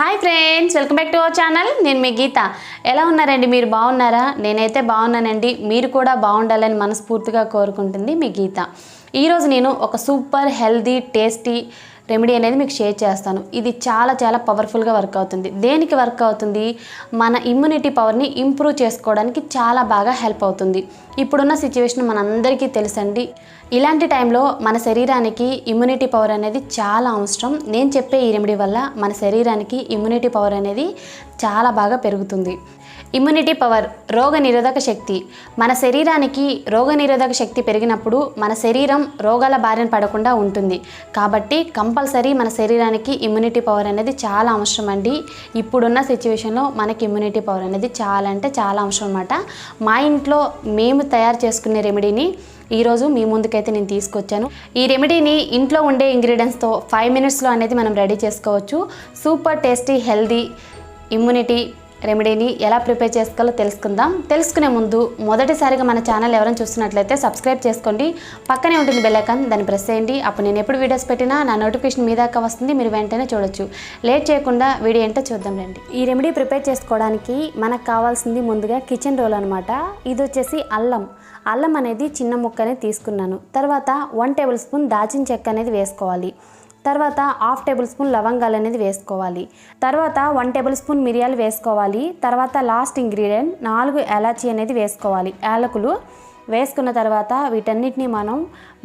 Hi friends, welcome back to our channel. నేను మీ గీత. ఎలా ఉన్నారండి? మీరు బాగున్నారా? నేనైతే బాగున్నానండి. మీరు కూడా బాగుండాలని మనస్ఫూర్తిగా కోరుకుంటుంది మీ గీత. ఈరోజు నేను ఒక సూపర్ హెల్దీ టేస్టీ రెమెడీ అనేది మీకు షేర్ చేస్తాను. ఇది చాలా పవర్ఫుల్గా వర్క్ అవుతుంది. దేనికి వర్క్ అవుతుంది? మన ఇమ్యూనిటీ పవర్ని ఇంప్రూవ్ చేసుకోవడానికి చాలా బాగా హెల్ప్ అవుతుంది. ఇప్పుడున్న సిచ్యువేషన్ మనందరికీ తెలుసండి. ఇలాంటి టైంలో మన శరీరానికి ఇమ్యూనిటీ పవర్ అనేది చాలా అవసరం. నేను చెప్పే ఈ రెమెడీ వల్ల మన శరీరానికి ఇమ్యూనిటీ పవర్ అనేది చాలా బాగా పెరుగుతుంది. ఇమ్యూనిటీ పవర్, రోగనిరోధక శక్తి. మన శరీరానికి రోగనిరోధక శక్తి పెరిగినప్పుడు మన శరీరం రోగాల బారిన పడకుండా ఉంటుంది. కాబట్టి కంపల్సరీ మన శరీరానికి ఇమ్యూనిటీ పవర్ అనేది చాలా అవసరం అండి. ఇప్పుడున్న సిచ్యువేషన్లో మనకి ఇమ్యూనిటీ పవర్ అనేది చాలా అంటే చాలా అవసరం అన్నమాట. మా ఇంట్లో మేము తయారు చేసుకునే రెమెడీని ఈరోజు మీ ముందుకైతే నేను తీసుకొచ్చాను. ఈ రెమెడీని ఇంట్లో ఉండే ఇంగ్రీడియంట్స్తో 5 మినిట్స్లో అనేది మనం రెడీ చేసుకోవచ్చు. సూపర్ టేస్టీ హెల్దీ ఇమ్యూనిటీ రెమెడీని ఎలా ప్రిపేర్ చేసుకోవాలో తెలుసుకుందాం. తెలుసుకునే ముందు మొదటిసారిగా మన ఛానల్ ఎవరైనా చూస్తున్నట్లయితే సబ్స్క్రైబ్ చేసుకోండి. పక్కనే ఉంటుంది బెల్ ఐకాన్, దాన్ని ప్రెస్ చేయండి. అప్పుడు నేను ఎప్పుడు వీడియోస్ పెట్టినా నా నోటిఫికేషన్ మీ దాకా వస్తుంది, మీరు వెంటనే చూడొచ్చు. లేట్ చేయకుండా వీడియో ఏంటో చూద్దాం రండి. ఈ రెమెడీ ప్రిపేర్ చేసుకోవడానికి మనకు కావాల్సింది ముందుగా కిచెన్ రోల్ అనమాట. ఇది వచ్చేసి అల్లం అనేది చిన్న ముక్కనే తీసుకున్నాను. తర్వాత 1 టేబుల్ స్పూన్ దాల్చిన చెక్క అనేది వేసుకోవాలి. తర్వాత 1/2 టేబుల్ స్పూన్ లవంగాలు అనేది వేసుకోవాలి. తర్వాత 1 టేబుల్ స్పూన్ మిరియాలు వేసుకోవాలి. తర్వాత లాస్ట్ ఇంగ్రీడియంట్ 4 ఎలాచీ అనేది వేసుకోవాలి. యాలకులు వేసుకున్న తర్వాత వీటన్నిటిని మనం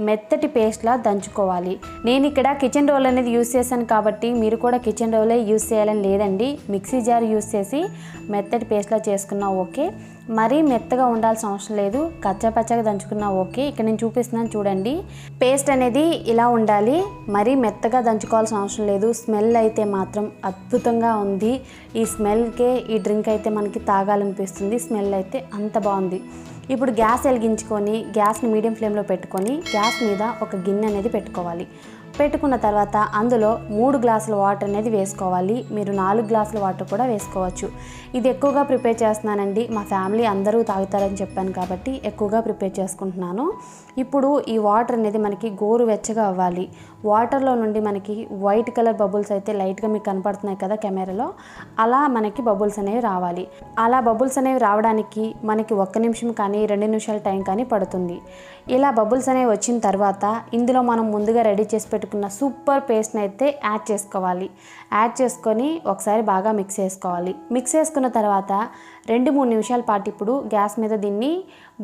మెత్తటి పేస్ట్లా దంచుకోవాలి. నేను ఇక్కడ కిచెన్ రోల్ అనేది యూస్ చేశాను కాబట్టి మీరు కూడా కిచెన్ రోలే యూస్ చేయాలని లేదండి. మిక్సీ జార్ యూస్ చేసి మెత్తటి పేస్ట్లా చేసుకున్నా ఓకే. మరీ మెత్తగా ఉండాల్సిన అవసరం లేదు, కచ్చాపచ్చగా దంచుకున్నా ఓకే. ఇక్కడ నేను చూపిస్తున్నాను చూడండి. పేస్ట్ అనేది ఇలా ఉండాలి, మరీ మెత్తగా దంచుకోవాల్సిన అవసరం లేదు. స్మెల్ అయితే మాత్రం అద్భుతంగా ఉంది. ఈ స్మెల్కే ఈ డ్రింక్ అయితే మనకి తాగాలనిపిస్తుంది. స్మెల్ అయితే అంత బాగుంది. ఇప్పుడు గ్యాస్ వెలిగించుకొని గ్యాస్ని మీడియం ఫ్లేమ్లో పెట్టుకొని గ్యాస్ మీద ఒక గిన్నె అనేది పెట్టుకోవాలి. పెట్టుకున్న తర్వాత అందులో 3 గ్లాసుల వాటర్ అనేది వేసుకోవాలి. మీరు 4 గ్లాసుల వాటర్ కూడా వేసుకోవచ్చు. ఇది ఎక్కువగా ప్రిపేర్ చేస్తున్నానండి. మా ఫ్యామిలీ అందరూ తాగుతారని చెప్పాను కాబట్టి ఎక్కువగా ప్రిపేర్ చేసుకుంటున్నాను. ఇప్పుడు ఈ వాటర్ అనేది మనకి గోరువెచ్చగా అవ్వాలి. వాటర్లో నుండి మనకి వైట్ కలర్ బబుల్స్ అయితే లైట్గా మీకు కనపడుతున్నాయి కదా కెమెరాలో, అలా మనకి బబుల్స్ అనేవి రావాలి. అలా బబుల్స్ అనేవి రావడానికి మనకి 1 నిమిషం కానీ 2 నిమిషాల టైం కానీ పడుతుంది. ఇలా బబుల్స్ అనేవి వచ్చిన తర్వాత ఇందులో మనం ముందుగా రెడీ చేసి పెట్టుకున్న సూపర్ పేస్ట్ని అయితే యాడ్ చేసుకోవాలి. యాడ్ చేసుకొని ఒకసారి బాగా మిక్స్ చేసుకోవాలి. మిక్స్ చేసుకున్న తర్వాత 2-3 నిమిషాల పాటు ఇప్పుడు గ్యాస్ మీద దీన్ని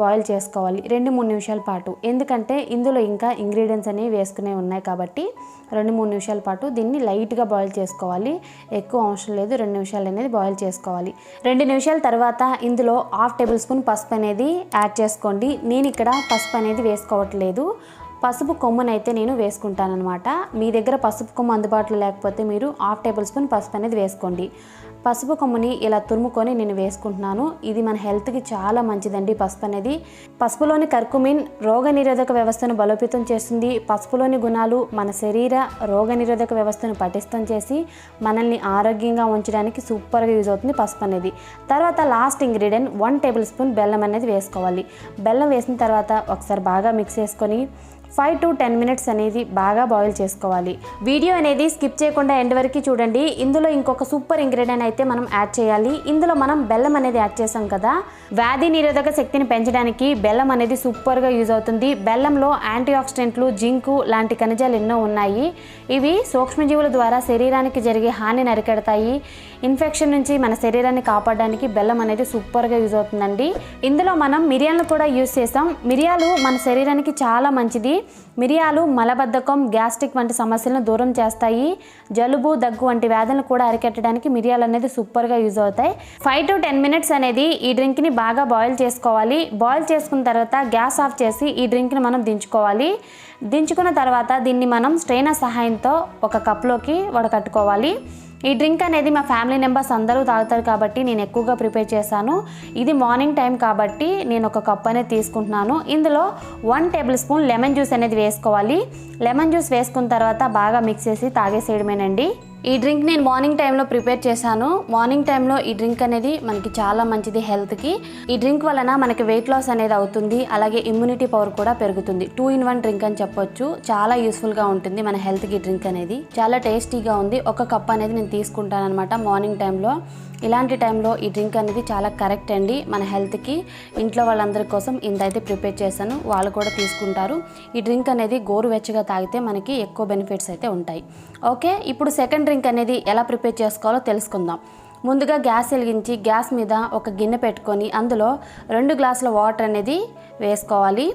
బాయిల్ చేసుకోవాలి. 2-3 నిమిషాల పాటు, ఎందుకంటే ఇందులో ఇంకా ఇంగ్రీడియంట్స్ అనేవి వేసుకునే ఉన్నాయి కాబట్టి 2-3 నిమిషాల పాటు దీన్ని లైట్గా బాయిల్ చేసుకోవాలి. ఎక్కువ అవసరం లేదు, 2 నిమిషాలు అనేది బాయిల్ చేసుకోవాలి. 2 నిమిషాల తర్వాత ఇందులో 1/2 టేబుల్ స్పూన్ పసుపు అనేది యాడ్ చేసుకోండి. నేను ఇక్కడ పసుపు అనేది వేసుకోవట్లేదు, పసుపు కొమ్మునైతే నేను వేసుకుంటానమాట. మీ దగ్గర పసుపు కొమ్ము అందుబాటులో లేకపోతే మీరు 1/2 టేబుల్ స్పూన్ పసుపు అనేది వేసుకోండి. పసుపు కొమ్ముని ఇలా తురుముకొని నేను వేసుకుంటున్నాను. ఇది మన హెల్త్కి చాలా మంచిదండి. పసుపు అనేది, పసుపులోని కర్కుమిన్ రోగనిరోధక వ్యవస్థను బలోపేతం చేస్తుంది. పసుపులోని గుణాలు మన శరీర రోగనిరోధక వ్యవస్థను పటిష్టం చేసి మనల్ని ఆరోగ్యంగా ఉంచడానికి సూపర్గా యూజ్ అవుతుంది పసుపు అనేది. తర్వాత లాస్ట్ ఇంగ్రీడియంట్ 1 టేబుల్ స్పూన్ బెల్లం అనేది వేసుకోవాలి. బెల్లం వేసిన తర్వాత ఒకసారి బాగా మిక్స్ చేసుకొని 5 to 10 మినిట్స్ అనేది బాగా బాయిల్ చేసుకోవాలి. వీడియో అనేది స్కిప్ చేయకుండా ఎండ్ వరకు చూడండి. ఇందులో ఇంకొక సూపర్ ఇంగ్రీడియంట్ అయితే మనం యాడ్ చేయాలి. ఇందులో మనం బెల్లం అనేది యాడ్ చేసాం కదా, వ్యాధి నిరోధక శక్తిని పెంచడానికి బెల్లం అనేది సూపర్గా యూజ్ అవుతుంది. బెల్లంలో యాంటీ ఆక్సిడెంట్లు, జింకు లాంటి ఖనిజాలు ఎన్నో ఉన్నాయి. ఇవి సూక్ష్మజీవుల ద్వారా శరీరానికి జరిగే హానిని అరికడతాయి. ఇన్ఫెక్షన్ నుంచి మన శరీరాన్ని కాపాడడానికి బెల్లం అనేది సూపర్గా యూజ్ అవుతుందండి. ఇందులో మనం మిరియాలను కూడా యూజ్ చేసాం. మిరియాలు మన శరీరానికి చాలా మంచిది. మిరియాలు మలబద్ధకం, గ్యాస్ట్రిక్ వంటి సమస్యలను దూరం చేస్తాయి. జలుబు, దగ్గు వంటి వ్యాధులను కూడా అరికట్టడానికి మిరియాలు అనేది సూపర్గా యూజ్ అవుతాయి. 5 to 10 మినిట్స్ అనేది ఈ డ్రింక్ని బాగా బాయిల్ చేసుకోవాలి. బాయిల్ చేసుకున్న తర్వాత గ్యాస్ ఆఫ్ చేసి ఈ డ్రింక్ని మనం దించుకోవాలి. దించుకున్న తర్వాత దీన్ని మనం స్ట్రైనర్ సహాయంతో ఒక కప్లోకి వడకట్టుకోవాలి. ఈ డ్రింక్ అనేది మా ఫ్యామిలీ మెంబర్స్ అందరూ తాగుతారు కాబట్టి నేను ఎక్కువగా ప్రిపేర్ చేశాను. ఇది మార్నింగ్ టైం కాబట్టి నేను ఒక కప్ అనేది తీసుకుంటున్నాను. ఇందులో 1 టేబుల్ స్పూన్ లెమన్ జ్యూస్ అనేది వేసుకోవాలి. లెమన్ జ్యూస్ వేసుకున్న తర్వాత బాగా మిక్స్ చేసి తాగేసేయడమేనండి. ఈ డ్రింక్ నేను మార్నింగ్ టైంలో ప్రిపేర్ చేశాను. మార్నింగ్ టైంలో ఈ డ్రింక్ అనేది మనకి చాలా మంచిది హెల్త్కి. ఈ డ్రింక్ వలన మనకి వెయిట్ లాస్ అనేది అవుతుంది, అలాగే ఇమ్యూనిటీ పవర్ కూడా పెరుగుతుంది. 2-in-1 డ్రింక్ అని చెప్పొచ్చు. చాలా యూస్ఫుల్గా ఉంటుంది మన హెల్త్కి డ్రింక్ అనేది. చాలా టేస్టీగా ఉంది. ఒక కప్ అనేది నేను తీసుకుంటాను అనమాట మార్నింగ్ టైంలో. ఇలాంటి టైంలో ఈ డ్రింక్ అనేది చాలా కరెక్ట్ అండి మన హెల్త్కి. ఇంట్లో వాళ్ళందరి కోసం ఇంతైతే ప్రిపేర్ చేశాను, వాళ్ళు కూడా తీసుకుంటారు. ఈ డ్రింక్ అనేది గోరువెచ్చగా తాగితే మనకి ఎక్కువ బెనిఫిట్స్ అయితే ఉంటాయి. ఓకే, ఇప్పుడు సెకండ్ డ్రింక్ అనేది ఎలా ప్రిపేర్ చేసుకోవాలో తెలుసుకుందాం. ముందుగా గ్యాస్ వెలిగించి గ్యాస్ మీద ఒక గిన్నె పెట్టుకొని అందులో 2 గ్లాసుల వాటర్ అనేది వేసుకోవాలి.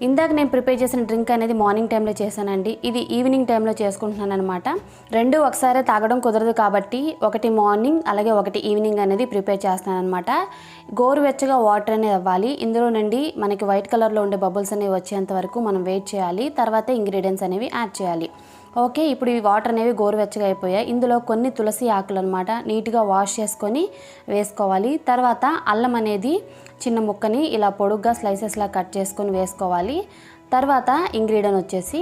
ఇందాక నేను ప్రిపేర్ చేసిన డ్రింక్ అనేది మార్నింగ్ టైంలో చేశానండి. ఇది ఈవినింగ్ టైంలో చేసుకుంటున్నాను అనమాట. 2 ఒకసారి తాగడం కుదరదు కాబట్టి ఒకటి మార్నింగ్ అలాగే ఒకటి ఈవినింగ్ అనేది ప్రిపేర్ చేస్తాను అనమాట. గోరువెచ్చగా వాటర్ అనేది అవ్వాలి. ఇందులో నుండి మనకి వైట్ కలర్లో ఉండే బబుల్స్ అనేవి వచ్చేంత వరకు మనం వెయిట్ చేయాలి. తర్వాత ఇంగ్రీడియంట్స్ అనేవి యాడ్ చేయాలి. ఓకే, ఇప్పుడు ఈ వాటర్ అనేవి గోరువెచ్చగా అయిపోయాయి. ఇందులో కొన్ని తులసి ఆకులు అనమాట నీట్గా వాష్ చేసుకొని వేసుకోవాలి. తర్వాత అల్లం అనేది చిన్న ముక్కని ఇలా పొడుగ్గా స్లైసెస్లా కట్ చేసుకొని వేసుకోవాలి. తర్వాత ఇంగ్రీడియంట్ వచ్చేసి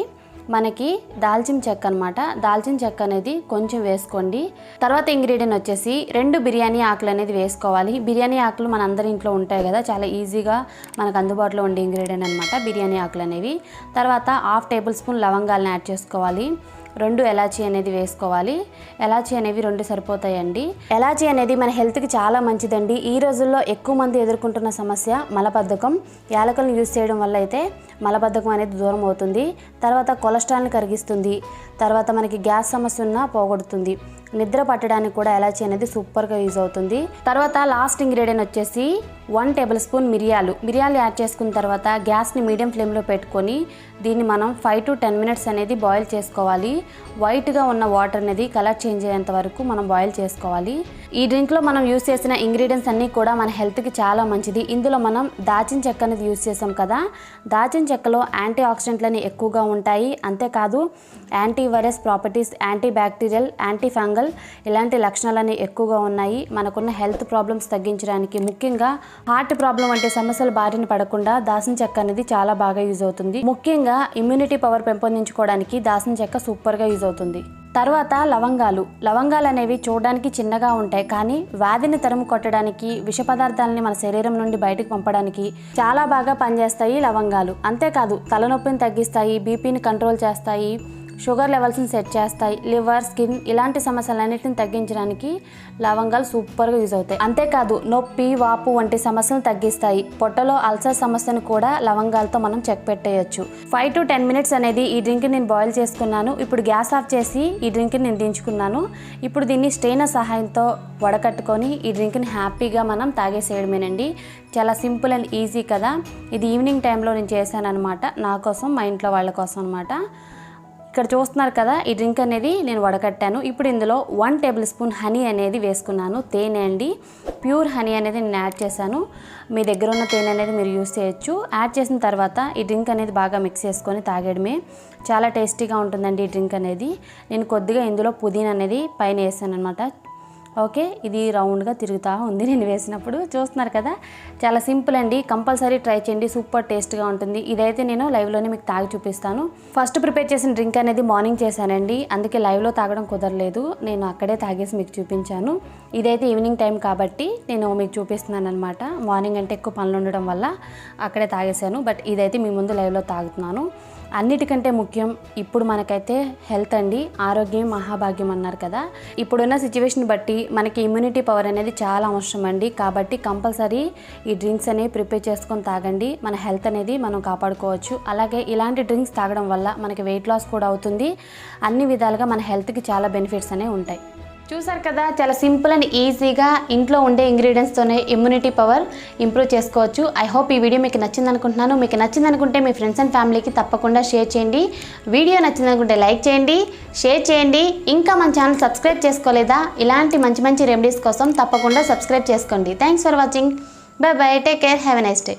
మనకి దాల్చిన చెక్క అనమాట. దాల్చిన చెక్క అనేది కొంచెం వేసుకోండి. తర్వాత ఇంగ్రీడియంట్ వచ్చేసి 2 బిర్యానీ ఆకులు అనేది వేసుకోవాలి. బిర్యానీ ఆకులు మన అందరి ఇంట్లో ఉంటాయి కదా, చాలా ఈజీగా మనకు అందుబాటులో ఉండే ఇంగ్రీడియంట్ అనమాట బిర్యానీ ఆకులు అనేవి. తర్వాత 1/2 టేబుల్ స్పూన్ లవంగాలను యాడ్ చేసుకోవాలి. 2 ఎలాచీ అనేది వేసుకోవాలి. ఎలాచీ అనేవి 2 సరిపోతాయండి. ఎలాచీ అనేది మన హెల్త్కి చాలా మంచిదండి. ఈ రోజుల్లో ఎక్కువ మంది ఎదుర్కొంటున్న సమస్య మలబద్ధకం. యాలకులను యూజ్ చేయడం వల్ల అయితే మలబద్ధకం అనేది దూరం అవుతుంది. తర్వాత కొలెస్ట్రాల్ని కరిగిస్తుంది. తర్వాత మనకి గ్యాస్ సమస్య ఉన్నా పోగొడుతుంది. నిద్ర పట్టడానికి కూడా ఎలాచీ అనేది సూపర్గా యూజ్ అవుతుంది. తర్వాత లాస్ట్ ఇంగ్రీడియంట్ వచ్చేసి 1 టేబుల్ స్పూన్ మిరియాలు యాడ్ చేసుకున్న తర్వాత గ్యాస్ని మీడియం ఫ్లేమ్లో పెట్టుకొని దీన్ని మనం 5 to 10 మినిట్స్ అనేది బాయిల్ చేసుకోవాలి. వైట్గా ఉన్న వాటర్ అనేది కలర్ చేంజ్ అయ్యేంత వరకు మనం బాయిల్ చేసుకోవాలి. ఈ డ్రింక్లో మనం యూజ్ చేసిన ఇంగ్రీడియంట్స్ అన్నీ కూడా మన హెల్త్కి చాలా మంచిది. ఇందులో మనం దాల్చిన చెక్క అనేది యూజ్ చేసాం కదా, దాల్చిన చెక్కలో యాంటీ ఆక్సిడెంట్లని ఎక్కువగా ఉంటాయి. అంతేకాదు anti virus properties, anti bacterial, anti fungal ఇలాంటి లక్షణాలన్నీ ఎక్కువగా ఉన్నాయి. మనకున్న హెల్త్ ప్రాబ్లమ్స్ తగ్గించడానికి, ముఖ్యంగా హార్ట్ ప్రాబ్లం వంటి సమస్యలు బారిన పడకుండా దాల్చిన చెక్క అనేది చాలా బాగా యూజ్ అవుతుంది. ముఖ్యంగా ఇమ్యూనిటీ పవర్ పెంపొందించుకోవడానికి దాల్చిన చెక్క సూపర్గా యూజ్ అవుతుంది. తర్వాత లవంగాలు అనేవి చూడడానికి చిన్నగా ఉంటాయి, కానీ వ్యాధిని తరుము కొట్టడానికి, విష పదార్థాలని మన శరీరం నుండి బయటకు పంపడానికి చాలా బాగా పనిచేస్తాయి లవంగాలు. అంతేకాదు తలనొప్పిని తగ్గిస్తాయి, బీపీని కంట్రోల్ చేస్తాయి, షుగర్ లెవెల్స్ని సెట్ చేస్తాయి, లివర్, స్కిన్ ఇలాంటి సమస్యలన్నిటిని తగ్గించడానికి లవంగాలు సూపర్గా యూజ్ అవుతాయి. అంతేకాదు నొప్పి, వాపు వంటి సమస్యలను తగ్గిస్తాయి. పొట్టలో అల్సర్ సమస్యను కూడా లవంగాలతో మనం చెక్ పెట్టేయచ్చు. 5 to 10 మినిట్స్ అనేది ఈ డ్రింక్ నేను బాయిల్ చేసుకున్నాను. ఇప్పుడు గ్యాస్ ఆఫ్ చేసి ఈ డ్రింక్ని నేను దించుకున్నాను. ఇప్పుడు దీన్ని స్ట్రెయినర్ సహాయంతో వడకట్టుకొని ఈ డ్రింక్ని హ్యాపీగా మనం తాగేసేయడమేనండి. చాలా సింపుల్ అండ్ ఈజీ కదా. ఇది ఈవినింగ్ టైంలో నేను చేశాను అనమాట, నా కోసం, మా ఇంట్లో వాళ్ళ కోసం అనమాట. ఇక్కడ చూస్తున్నారు కదా, ఈ డ్రింక్ అనేది నేను వడకట్టాను. ఇప్పుడు ఇందులో 1 టేబుల్ స్పూన్ హనీ అనేది వేసుకున్నాను. తేనె అండి, ప్యూర్ హనీ అనేది నేను యాడ్ చేశాను. మీ దగ్గర ఉన్న తేనె అనేది మీరు యూస్ చేయొచ్చు. యాడ్ చేసిన తర్వాత ఈ డ్రింక్ అనేది బాగా మిక్స్ చేసుకొని తాగడమే. చాలా టేస్టీగా ఉంటుందండి ఈ డ్రింక్ అనేది. నేను కొద్దిగా ఇందులో పుదీనా అనేది పైన వేసాను అనమాట. ఓకే, ఇది రౌండ్గా తిరుగుతూ ఉంది నేను వేసినప్పుడు. చూస్తున్నారు కదా, చాలా సింపుల్ అండి. కంపల్సరీ ట్రై చేయండి, సూపర్ టేస్ట్గా ఉంటుంది. ఇదైతే నేను లైవ్లోనే మీకు తాగి చూపిస్తాను. ఫస్ట్ ప్రిపేర్ చేసిన డ్రింక్ అనేది మార్నింగ్ చేశానండి, అందుకే లైవ్లో తాగడం కుదరలేదు. నేను అక్కడే తాగేసి మీకు చూపించాను. ఇదైతే ఈవినింగ్ టైం కాబట్టి నేను మీకు చూపిస్తున్నాను అనమాట. మార్నింగ్ అంటే ఎక్కువ పనులు ఉండడం వల్ల అక్కడే తాగేశాను. బట్ ఇదైతే మీ ముందు లైవ్లో తాగుతున్నాను. అన్నిటికంటే ముఖ్యం ఇప్పుడు మనకైతే హెల్త్ అండి. ఆరోగ్యం మహాభాగ్యం అన్నారు కదా. ఇప్పుడున్న సిచ్యువేషన్ బట్టి మనకి ఇమ్యూనిటీ పవర్ అనేది చాలా అవసరం అండి. కాబట్టి కంపల్సరీ ఈ డ్రింక్స్ అనేవి ప్రిపేర్ చేసుకొని తాగండి. మన హెల్త్ అనేది మనం కాపాడుకోవచ్చు. అలాగే ఇలాంటి డ్రింక్స్ తాగడం వల్ల మనకి వెయిట్ లాస్ కూడా అవుతుంది. అన్ని విధాలుగా మన హెల్త్కి చాలా బెనిఫిట్స్ అనేవి ఉంటాయి. చూసారు కదా, చాలా సింపుల్ అండ్ ఈజీగా ఇంట్లో ఉండే ఇంగ్రీడియంట్స్తోనే ఇమ్యూనిటీ పవర్ ఇంప్రూవ్ చేసుకోవచ్చు. ఐ హోప్ ఈ వీడియో మీకు నచ్చింది అనుకుంటున్నాను. మీకు నచ్చింది అనుకుంటే మీ ఫ్రెండ్స్ అండ్ ఫ్యామిలీకి తప్పకుండా షేర్ చేయండి. వీడియో నచ్చింది అనుకుంటే లైక్ చేయండి, షేర్ చేయండి. ఇంకా మన ఛానల్ సబ్స్క్రైబ్ చేసుకోలేదా? ఇలాంటి మంచి మంచి రెమెడీస్ కోసం తప్పకుండా సబ్స్క్రైబ్ చేసుకోండి. Thanks for watching. By by, take care, have a nice day.